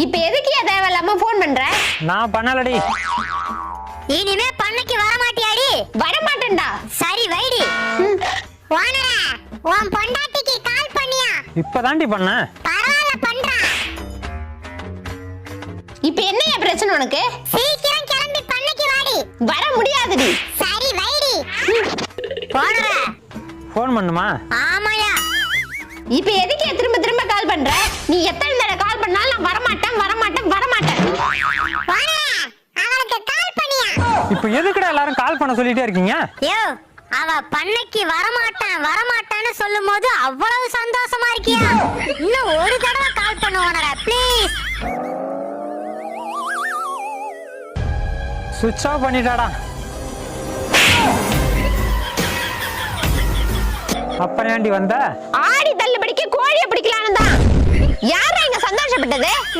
இப்ப எதுக்கு தேவையில்லாம போன் பண்ற? நான் பண்ணலடி. இனிமே பண்ணைக்கு வர மாட்டியாடி? வர மாட்டேன்டா. சரி வைடி. ஓனரா, உன் பொண்டாட்டிக்கு கால் பண்ணியா? இப்பதாண்டி பண்ண. பரவாயில்ல பண்றா. இப்ப என்னைய பிரச்சனை உனக்கு? சீக்கிரம் கிளம்பி பண்ணைக்கு வாடி. வர முடியாதுடி. சரி வைடி. ஓனரா, போன் பண்ணுமா? ஆமாயா. இப்ப எதுக்கு திரும்ப திரும்ப கால் பண்ற? நீ எத்தனை தடவை கால் பண்ணாலும் நான் வர மாட்டேன் வர மாட்டேன் வர மாட்டேன். ஓனரா, அவளுக்கு கால் பண்ணியா? இப்போ எதுக்குடா எல்லாரும் கால் பண்ண சொல்லிட்டே இருக்கீங்க? யோ, அவ பண்ணைக்கு வரமாட்டான்னு சொல்லும்போது அவ்வளவு சந்தோஷமா இருக்கியா? இன்னும் ஒரு தடவை கால் பண்ணு ஓனரா ப்ளீஸ். சுவிட்ச் ஆஃப் பண்ணிட்டாடா. அப்புறம் ஏண்டி வந்த? ஆடி தள்ளுபடிக்கு கோழியை பிடிக்கலான்னு தான். யாரா இங்க சந்தோஷப்பட்டது?